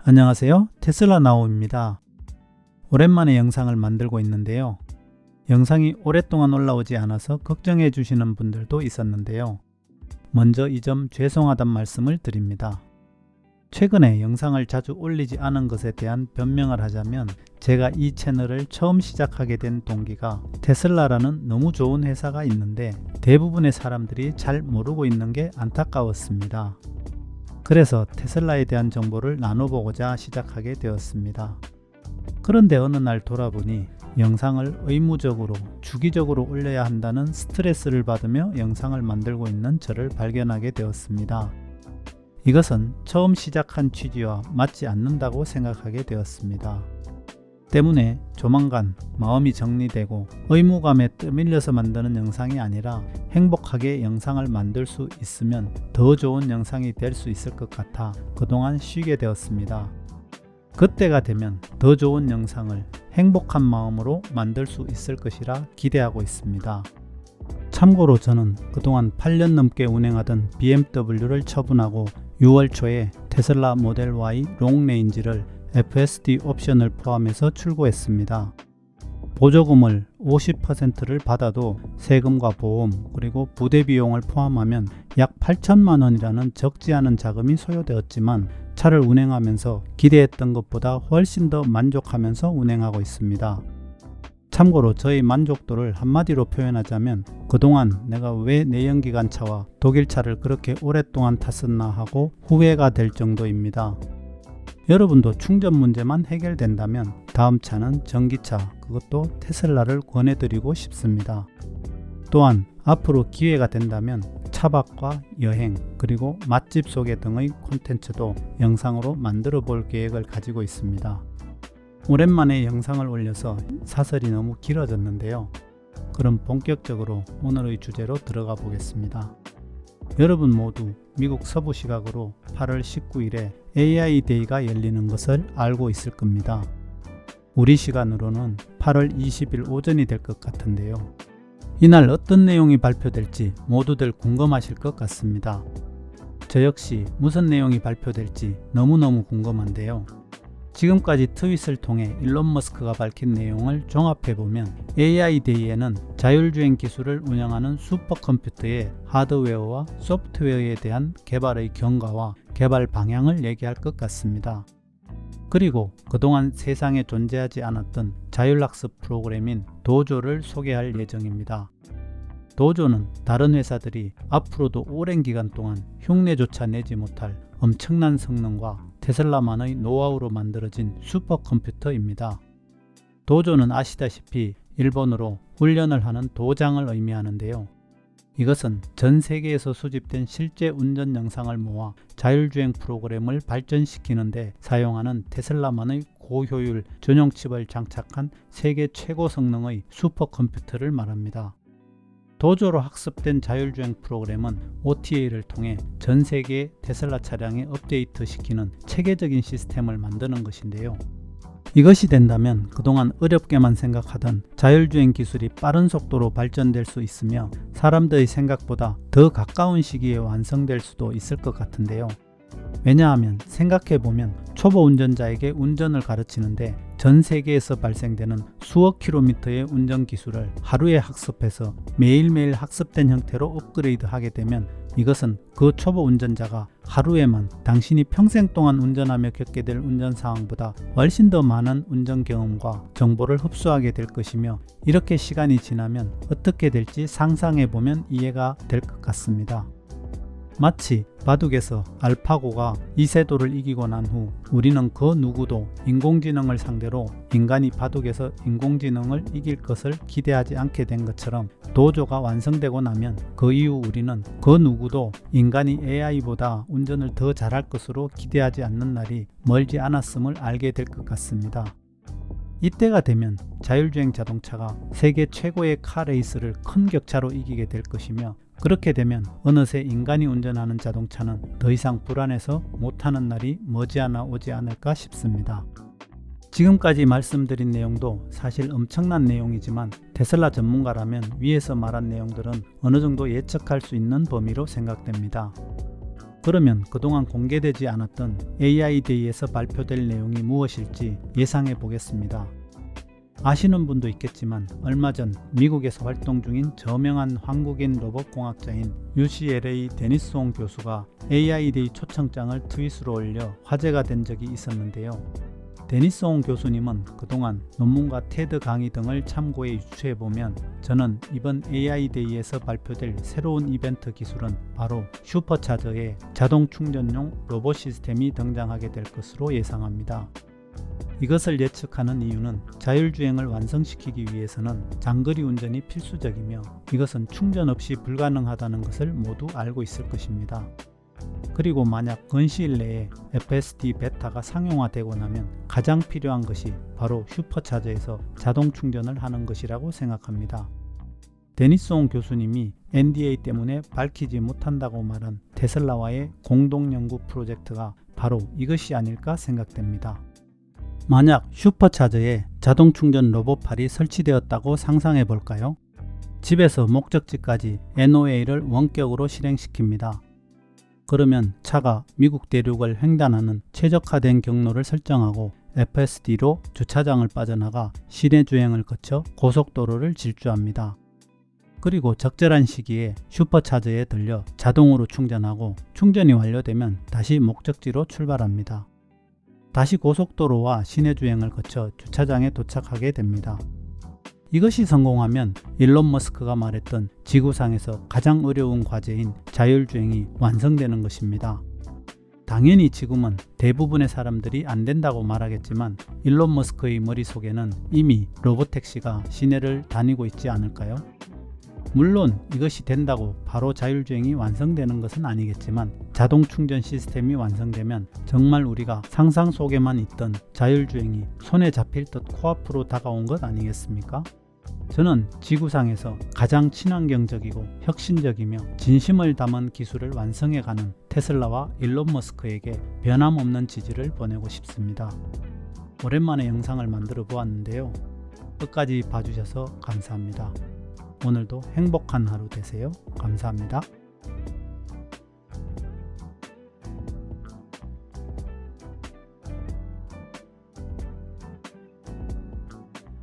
안녕하세요. 테슬라 나우입니다. 오랜만에 영상을 만들고 있는데요. 영상이 오랫동안 올라오지 않아서 걱정해 주시는 분들도 있었는데요. 먼저 이 점 죄송하단 말씀을 드립니다. 최근에 영상을 자주 올리지 않은 것에 대한 변명을 하자면 제가 이 채널을 처음 시작하게 된 동기가 테슬라라는 너무 좋은 회사가 있는데 대부분의 사람들이 잘 모르고 있는 게 안타까웠습니다. 그래서 테슬라에 대한 정보를 나눠보고자 시작하게 되었습니다. 그런데 어느 날 돌아보니 영상을 의무적으로 주기적으로 올려야 한다는 스트레스를 받으며 영상을 만들고 있는 저를 발견하게 되었습니다. 이것은 처음 시작한 취지와 맞지 않는다고 생각하게 되었습니다. 때문에 조만간 마음이 정리되고 의무감에 떠밀려서 만드는 영상이 아니라 행복하게 영상을 만들 수 있으면 더 좋은 영상이 될 수 있을 것 같아 그동안 쉬게 되었습니다. 그때가 되면 더 좋은 영상을 행복한 마음으로 만들 수 있을 것이라 기대하고 있습니다. 참고로 저는 그동안 8년 넘게 운행하던 BMW를 처분하고 6월 초에 테슬라 모델 Y 롱레인지를 FSD 옵션을 포함해서 출고했습니다. 보조금을 50%를 받아도 세금과 보험 그리고 부대 비용을 포함하면 약 8천만 원이라는 적지 않은 자금이 소요되었지만 차를 운행하면서 기대했던 것보다 훨씬 더 만족하면서 운행하고 있습니다. 참고로 저의 만족도를 한마디로 표현하자면 그동안 내가 왜 내연기관차와 독일차를 그렇게 오랫동안 탔었나 하고 후회가 될 정도입니다. 여러분도 충전 문제만 해결된다면 다음 차는 전기차, 그것도 테슬라를 권해드리고 싶습니다. 또한 앞으로 기회가 된다면 차박과 여행 그리고 맛집 소개 등의 콘텐츠도 영상으로 만들어 볼 계획을 가지고 있습니다. 오랜만에 영상을 올려서 사설이 너무 길어졌는데요. 그럼 본격적으로 오늘의 주제로 들어가 보겠습니다. 여러분 모두 미국 서부 시각으로 8월 19일에 AI 데이가 열리는 것을 알고 있을 겁니다. 우리 시간으로는 8월 20일 오전이 될 것 같은데요. 이날 어떤 내용이 발표될지 모두들 궁금하실 것 같습니다. 저 역시 무슨 내용이 발표될지 너무너무 궁금한데요. 지금까지 트윗을 통해 일론 머스크가 밝힌 내용을 종합해보면 AI 데이에는 자율주행 기술을 운영하는 슈퍼컴퓨터의 하드웨어와 소프트웨어에 대한 개발의 경과와 개발 방향을 얘기할 것 같습니다. 그리고 그동안 세상에 존재하지 않았던 자율학습 프로그램인 도조를 소개할 예정입니다. 도조는 다른 회사들이 앞으로도 오랜 기간 동안 흉내조차 내지 못할 엄청난 성능과 테슬라만의 노하우로 만들어진 슈퍼컴퓨터입니다. 도조는 아시다시피 일본어로 훈련을 하는 도장을 의미하는데요. 이것은 전 세계에서 수집된 실제 운전 영상을 모아 자율주행 프로그램을 발전시키는데 사용하는 테슬라만의 고효율 전용 칩을 장착한 세계 최고 성능의 슈퍼컴퓨터를 말합니다. 도조로 학습된 자율주행 프로그램은 OTA를 통해 전 세계의 테슬라 차량에 업데이트 시키는 체계적인 시스템을 만드는 것인데요. 이것이 된다면 그동안 어렵게만 생각하던 자율주행 기술이 빠른 속도로 발전될 수 있으며 사람들의 생각보다 더 가까운 시기에 완성될 수도 있을 것 같은데요. 왜냐하면 생각해보면 초보 운전자에게 운전을 가르치는데 전 세계에서 발생되는 수억 킬로미터의 운전 기술을 하루에 학습해서 매일매일 학습된 형태로 업그레이드 하게 되면 이것은 그 초보 운전자가 하루에만 당신이 평생 동안 운전하며 겪게 될 운전 상황보다 훨씬 더 많은 운전 경험과 정보를 흡수하게 될 것이며 이렇게 시간이 지나면 어떻게 될지 상상해보면 이해가 될 것 같습니다. 마치 바둑에서 알파고가 이세돌을 이기고 난 후 우리는 그 누구도 인공지능을 상대로 인간이 바둑에서 인공지능을 이길 것을 기대하지 않게 된 것처럼 도조가 완성되고 나면 그 이후 우리는 그 누구도 인간이 AI보다 운전을 더 잘할 것으로 기대하지 않는 날이 멀지 않았음을 알게 될 것 같습니다. 이때가 되면 자율주행 자동차가 세계 최고의 카레이스를 큰 격차로 이기게 될 것이며 그렇게 되면 어느새 인간이 운전하는 자동차는 더 이상 불안해서 못하는 날이 머지않아 오지 않을까 싶습니다. 지금까지 말씀드린 내용도 사실 엄청난 내용이지만 테슬라 전문가라면 위에서 말한 내용들은 어느 정도 예측할 수 있는 범위로 생각됩니다. 그러면 그동안 공개되지 않았던 AI 데이에서 발표될 내용이 무엇일지 예상해 보겠습니다. 아시는 분도 있겠지만 얼마 전 미국에서 활동 중인 저명한 한국인 로봇공학자인 UCLA 데니스 옹 교수가 AI 데이 초청장을 트윗으로 올려 화제가 된 적이 있었는데요. 데니스 옹 교수님은 그동안 논문과 테드 강의 등을 참고해 유추해보면 저는 이번 AI 데이에서 발표될 새로운 이벤트 기술은 바로 슈퍼차저의 자동 충전용 로봇 시스템이 등장하게 될 것으로 예상합니다. 이것을 예측하는 이유는 자율주행을 완성시키기 위해서는 장거리 운전이 필수적이며 이것은 충전 없이 불가능하다는 것을 모두 알고 있을 것입니다. 그리고 만약 근시일 내에 FSD 베타가 상용화되고 나면 가장 필요한 것이 바로 슈퍼차저에서 자동 충전을 하는 것이라고 생각합니다. 데니스 옹 교수님이 NDA 때문에 밝히지 못한다고 말한 테슬라와의 공동 연구 프로젝트가 바로 이것이 아닐까 생각됩니다. 만약 슈퍼차저에 자동 충전 로봇팔이 설치되었다고 상상해 볼까요? 집에서 목적지까지 NOA를 원격으로 실행시킵니다. 그러면 차가 미국 대륙을 횡단하는 최적화된 경로를 설정하고 FSD로 주차장을 빠져나가 시내 주행을 거쳐 고속도로를 질주합니다. 그리고 적절한 시기에 슈퍼차저에 들려 자동으로 충전하고 충전이 완료되면 다시 목적지로 출발합니다. 다시 고속도로와 시내 주행을 거쳐 주차장에 도착하게 됩니다. 이것이 성공하면 일론 머스크가 말했던 지구상에서 가장 어려운 과제인 자율주행이 완성되는 것입니다. 당연히 지금은 대부분의 사람들이 안 된다고 말하겠지만 일론 머스크의 머릿속에는 이미 로봇택시가 시내를 다니고 있지 않을까요? 물론 이것이 된다고 바로 자율주행이 완성되는 것은 아니겠지만 자동 충전 시스템이 완성되면 정말 우리가 상상 속에만 있던 자율주행이 손에 잡힐 듯 코앞으로 다가온 것 아니겠습니까? 저는 지구상에서 가장 친환경적이고 혁신적이며 진심을 담은 기술을 완성해가는 테슬라와 일론 머스크에게 변함없는 지지를 보내고 싶습니다. 오랜만에 영상을 만들어 보았는데요. 끝까지 봐주셔서 감사합니다. 오늘도 행복한 하루 되세요. 감사합니다.